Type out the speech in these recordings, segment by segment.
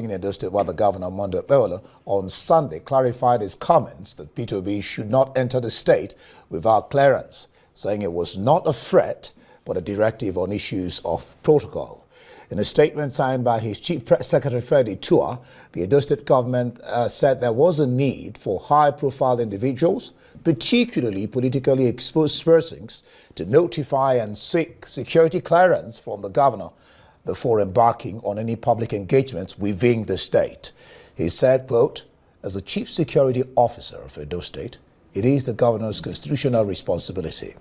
in Edo State, while the governor, Okpebholo, on Sunday clarified his comments that Peter Obi should not enter the state without clearance, saying it was not a threat, but a directive on issues of protocol. In a statement signed by his Chief Press Secretary, Freddie Tua, the Edo State government said there was a need for high-profile individuals, particularly politically exposed persons, to notify and seek security clearance from the governor before embarking on any public engagements within the state. He said, quote, "As a chief security officer of Edo State, it is the governor's constitutional responsibility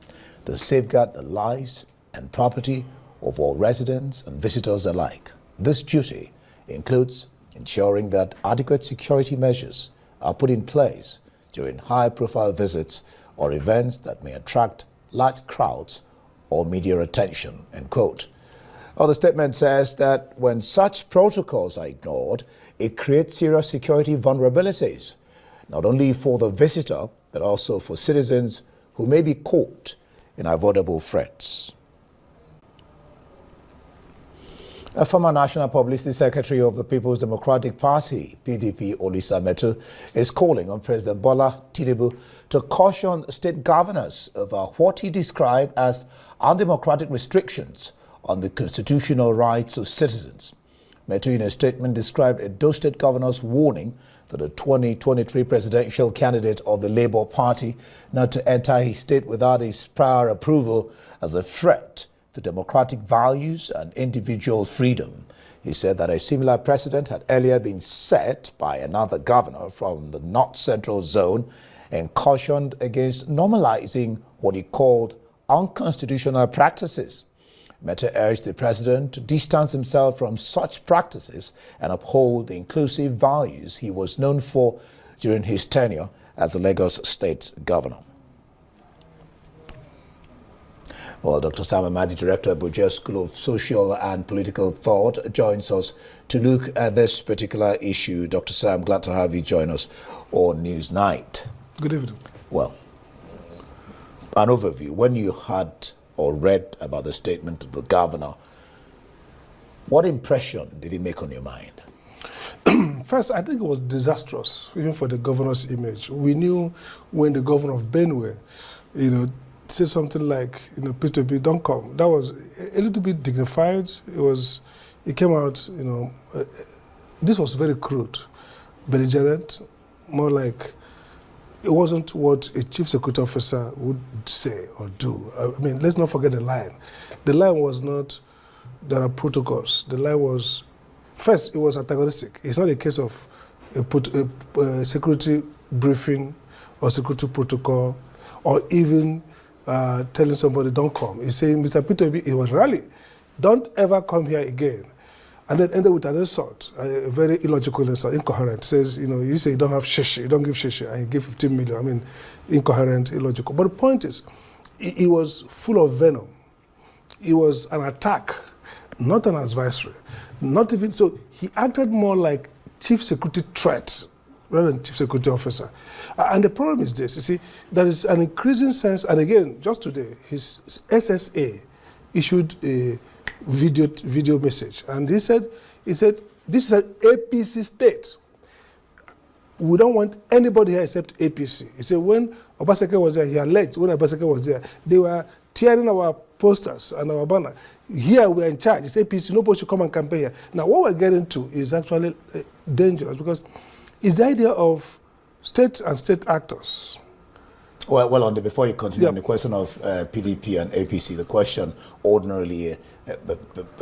to safeguard the lives and property of all residents and visitors alike. This duty includes ensuring that adequate security measures are put in place during high-profile visits or events that may attract large crowds or media attention," end quote. Well, the statement says that when such protocols are ignored, it creates serious security vulnerabilities, not only for the visitor, but also for citizens who may be caught in avoidable threats. A former National Publicity Secretary of the People's Democratic Party, PDP, Olisa Metu, is calling on President Bola Tinubu to caution state governors over what he described as undemocratic restrictions on the constitutional rights of citizens. Metu, in a statement, described Edo State governor's warning to the 2023 presidential candidate of the Labour Party not to enter his state without his prior approval as a threat to democratic values and individual freedom. He said that a similar precedent had earlier been set by another governor from the North Central Zone and cautioned against normalizing what he called unconstitutional practices. Meta urged the president to distance himself from such practices and uphold the inclusive values he was known for during his tenure as the Lagos State governor. Well, Dr. Sam Amadi, Director of Abuja School of Social and Political Thought, joins us to look at this particular issue. Dr. Sam, glad to have you join us on Newsnight. Good evening. Well, an overview. When you had or read about the statement of the governor, what impression did it make on your mind? First, I think it was disastrous, even for the governor's image. We knew when the governor of Benue, said something like, Peter Obi, don't come. That was a little bit dignified. It came out, this was very crude, belligerent, more like it wasn't what a chief security officer would say or do. I mean, let's not forget the line. The line was not, there are protocols. The line was, first, it was antagonistic. It's not a case of a security briefing or security protocol or even telling somebody, don't come. He's saying, Mr. Peter Obi, it was rally. Don't ever come here again. And then ended with an insult, a very illogical insult, incoherent. Says, you say you don't have shishi, you don't give shishi, and you give 15 million. I mean, incoherent, illogical. But the point is, it was full of venom. It was an attack, not an advisory. Not even, so he acted more like chief security threat rather than chief security officer. And the problem is this, you see, there is an increasing sense, and again, just today, his SSA issued a video message, and he said, this is an APC state. We don't want anybody here except APC. He said when Obaseki was there, he alleged when Obaseki was there, they were tearing our posters and our banner. Here we are in charge. It's APC, nobody should come and campaign here. Now what we're getting to is actually dangerous because it's the idea of state and state actors. Well, before you continue on the question of PDP and APC, the question ordinarily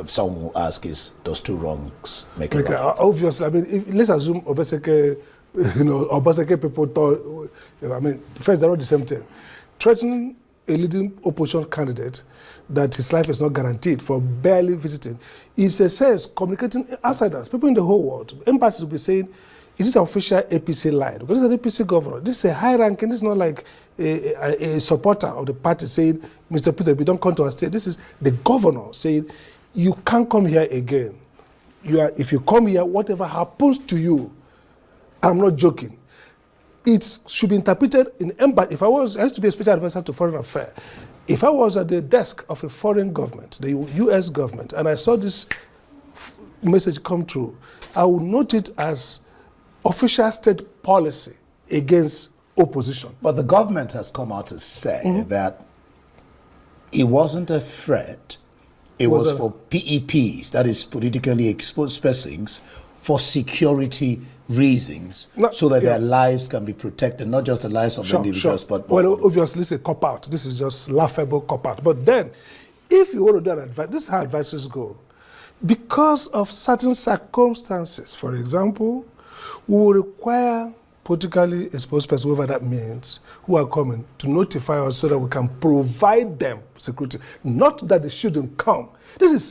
someone will ask is, does two wrongs make a right? Obviously, I mean, let's assume Obaseki, Obaseki people thought, first, they're not the same thing. Threatening a leading opposition candidate that his life is not guaranteed for barely visiting is a sense communicating outsiders, people in the whole world. Embassies will be saying, is this an official APC line? Because this is an APC governor. This is a high ranking. This is not like a supporter of the party saying, Mr. Peter, don't come to our state. This is the governor saying, you can't come here again. If you come here, whatever happens to you, I'm not joking. It should be interpreted in embassy. I used to be a special advisor to foreign affairs. If I was at the desk of a foreign government, the US government, and I saw this message come through, I will note it as official state policy against opposition. But the government has come out to say that it wasn't a threat. It was for PEPs, that is politically exposed persons, for security reasons, so that their lives can be protected, not just the lives of individuals, but... Well, obviously it's a cop-out. This is just laughable cop-out. But then, if you want to do an advice, this is how advices go. Because of certain circumstances, for example, we will require politically exposed persons, whoever that means, who are coming, to notify us so that we can provide them security. Not that they shouldn't come.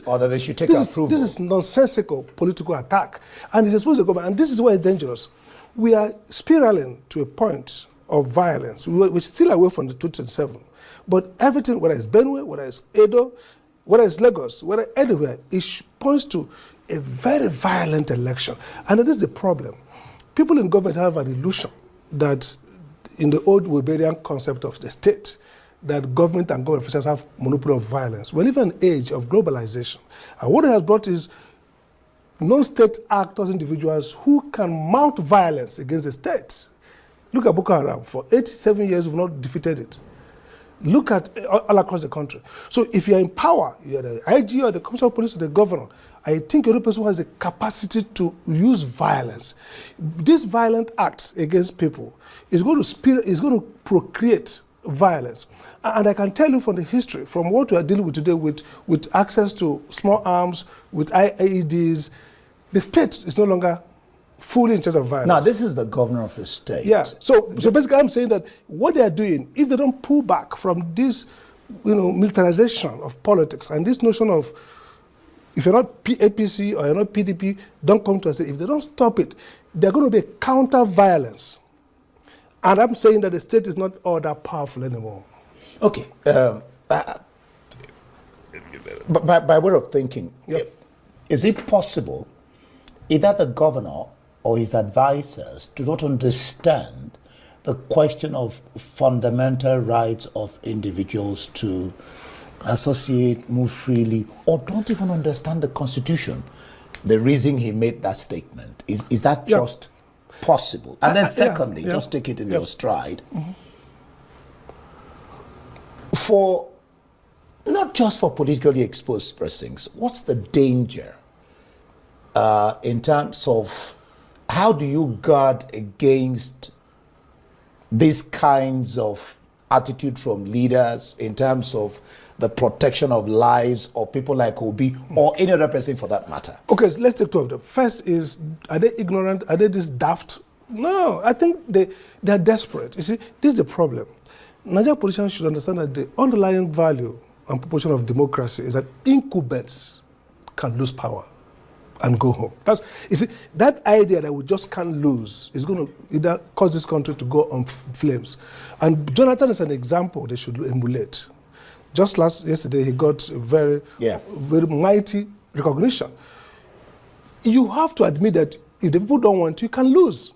Or that they should take approval. This is nonsensical political attack. And it's supposed to go back. And this is why it's dangerous. We are spiraling to a point of violence. We're still away from the 227. But everything, whether it's Benue, whether it's Edo, whether it's Lagos, whether anywhere, it points to a very violent election. And that is the problem. People in government have an illusion that in the old Weberian concept of the state, that government and government officials have monopoly of violence. We live in an age of globalization. And what it has brought is non-state actors, individuals who can mount violence against the state. Look at Boko Haram. For 87 years, we've not defeated it. Look at all across the country. So if you're in power, you're the IG or the Commissioner of Police or the governor, I think every person who has the capacity to use violence. This violent acts against people is going to procreate violence. And I can tell you from the history, from what we are dealing with today with access to small arms, with IEDs, the state is no longer fully in charge of violence. Now, this is the governor of a state. Yeah. So basically I'm saying that what they are doing, if they don't pull back from this, militarization of politics and this notion of if you're not APC or you're not PDP, don't come to us. If they don't stop it, they're going to be a counter-violence. And I'm saying that the state is not all that powerful anymore. Okay. By way of thinking, is it possible either the governor or his advisors do not understand the question of fundamental rights of individuals to associate, move freely, or don't even understand the Constitution? The reason he made that statement, is that just possible? And then secondly, just take it in your stride, for not just for politically exposed persons, what's the danger in terms of how do you guard against these kinds of attitude from leaders in terms of the protection of lives of people like Obi or any other person for that matter? Okay, so let's take two of them. First is, are they ignorant? Are they just daft? No, I think they are desperate. You see, this is the problem. Nigerian politicians should understand that the underlying value and proportion of democracy is that incumbents can lose power and go home. You see, that idea that we just can't lose is going to either cause this country to go on flames. And Jonathan is an example they should emulate. Just yesterday, he got very mighty recognition. You have to admit that if the people don't want you, you can lose.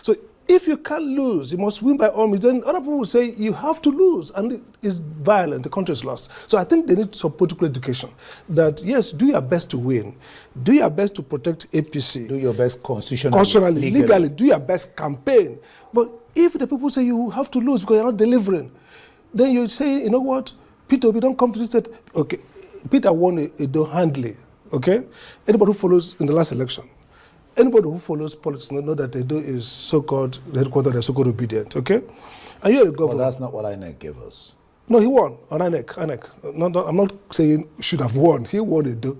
So if you can't lose, you must win by all means. Then other people will say you have to lose, and it's violent, the country is lost. So I think they need some political education. That yes, do your best to win. Do your best to protect APC. Do your best constitutionally, legally. Do your best campaign. But if the people say you have to lose because you're not delivering, then you say, you know what, Peter Obi, don't come to this state. Okay, Peter won a handily, okay? Anybody who follows in the last election, anybody who follows politics know that Edo is so-called, the headquarters, they're so-called obedient, okay? And you're the governor. Well, that's not what INEC gave us. No, he won on INEC. No, I'm not saying should have won. He won Edo.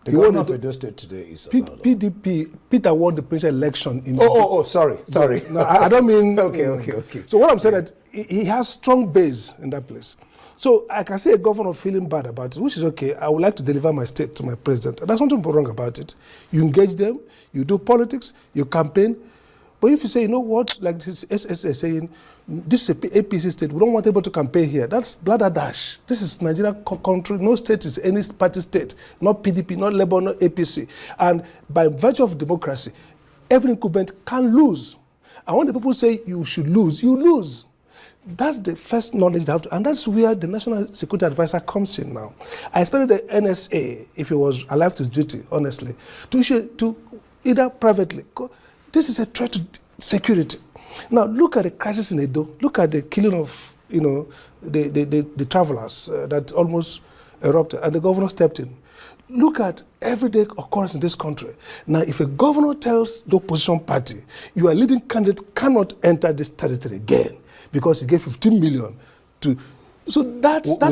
The governor of Edo State today is PDP. Peter won the presidential election in. Sorry. No, I don't mean. Okay. So what I'm saying that he has strong base in that place. So I can say a governor feeling bad about it, which is okay. I would like to deliver my state to my president. And there's nothing wrong about it. You engage them, you do politics, you campaign. But if you say, you know what, like this SSA saying, this is an APC state, we don't want anybody to campaign here. That's bladderdash. This is Nigeria country. No state is any party state. Not PDP, not Labour, not APC. And by virtue of democracy, every incumbent can lose. And when the people say you should lose, you lose. That's the first knowledge they have to, and that's where the National Security Advisor comes in now. I expected the NSA, if he was alive to duty, honestly, to either privately. This is a threat to security. Now look at the crisis in Edo. Look at the killing of the travelers that almost erupted, and the governor stepped in. Look at everyday occurrence in this country. Now, if a governor tells the opposition party, your leading candidate cannot enter this territory again because he gave 15 million to. So we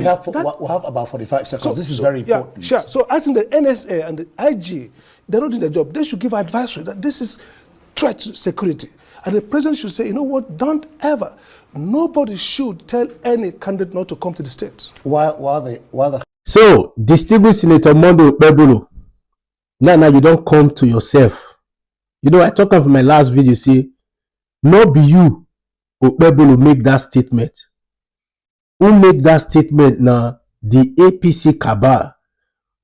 have about 45 seconds. This is very important. Yeah, sure. So I think the NSA and the IG, they're not doing their job. They should give advisory that this is threat to security. And the president should say, you know what, don't ever. Nobody should tell any candidate not to come to the States. So, distinguished Senator Monday Okpebholo, now you don't come to yourself. You know, I talked about my last video, say, no be you, Okpebholo, make that statement. Who make that statement now? The APC cabal.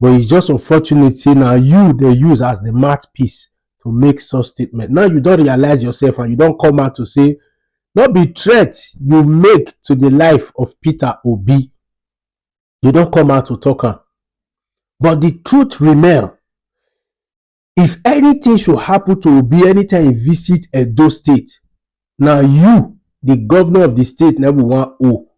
But it's just unfortunate, say, now you, they use as the mouthpiece to make such statement. Now you don't realize yourself and you don't come out to say, not be threat you make to the life of Peter Obi. You don't come out to talk. But the truth remains. If anything should happen to Obi anytime you visit Edo State, now you, the governor of the state, never want O.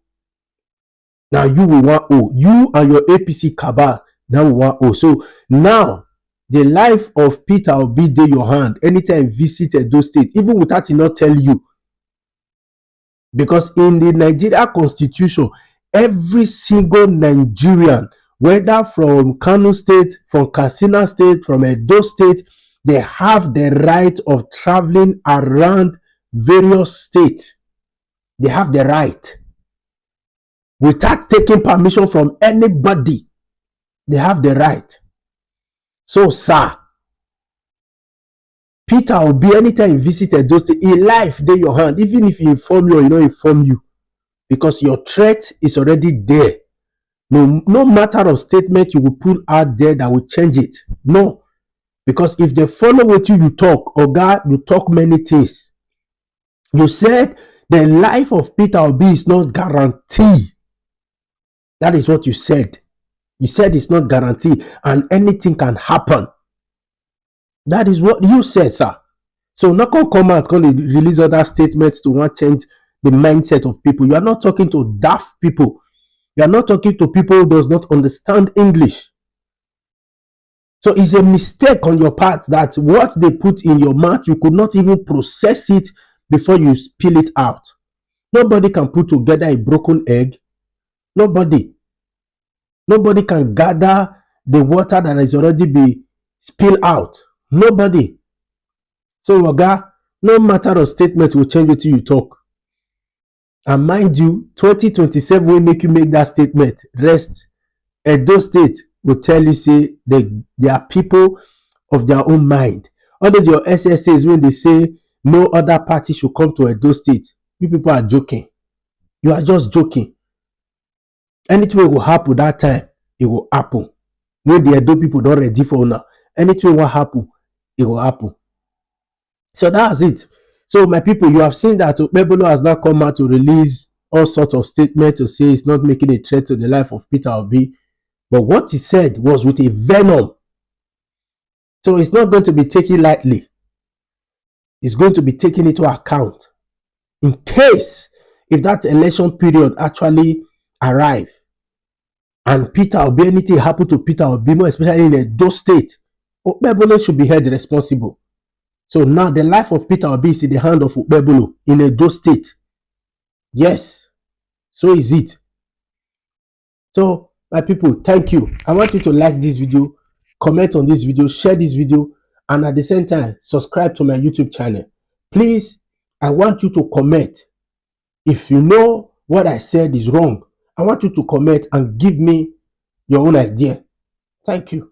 Now you will want O. You and your APC cabal now want O. So now the life of Peter Obi in your hand anytime you visit Edo State, even without he not tell you. Because in the Nigeria Constitution, every single Nigerian, whether from Kano State, from Katsina State, from Edo State, they have the right of traveling around various states. They have the right. Without taking permission from anybody, they have the right. So, sir, Peter Obi, anytime you visit Edo State, in life, they your hand, even if he inform you or he don't inform you, because your threat is already there. No matter of statement you will put out there that will change it. No. Because if they follow what you talk, or God, you talk many things. You said the life of Peter Obi is not guaranteed. That is what you said. You said it's not guaranteed and anything can happen. That is what you said, sir. So not gonna come out, gonna release other statements to want to change the mindset of people. You are not talking to daft people. You are not talking to people who does not understand English. So it's a mistake on your part that what they put in your mouth, you could not even process it before you spill it out. Nobody can put together a broken egg. Nobody can gather the water that has already been spilled out. Nobody. So, Oga, no matter of statement will change until you talk. And mind you, 2027 will make you make that statement. Rest. Edo State will tell you, say, they are people of their own mind. All those your SSAs, when they say no other party should come to Edo State, you people are joking. You are just joking. Anything will happen that time, it will happen. When the Edo people don't ready for now, anything will happen, it will happen. So that's it. So my people, you have seen that Okpebholo has now come out to release all sorts of statements to say it's not making a threat to the life of Peter Obi. But what he said was with a venom. So it's not going to be taken lightly. It's going to be taken into account. In case, if that election period actually arrive, and Peter Obi, anything happen to Peter Obi, more especially in Edo State, Okpebholo should be held responsible. So now the life of Peter Obi is in the hand of Okpebholo in Edo State. Yes, so is it. So my people, thank you. I want you to like this video, comment on this video, share this video, and at the same time, subscribe to my YouTube channel. Please, I want you to comment. If you know what I said is wrong, I want you to comment and give me your own idea. Thank you.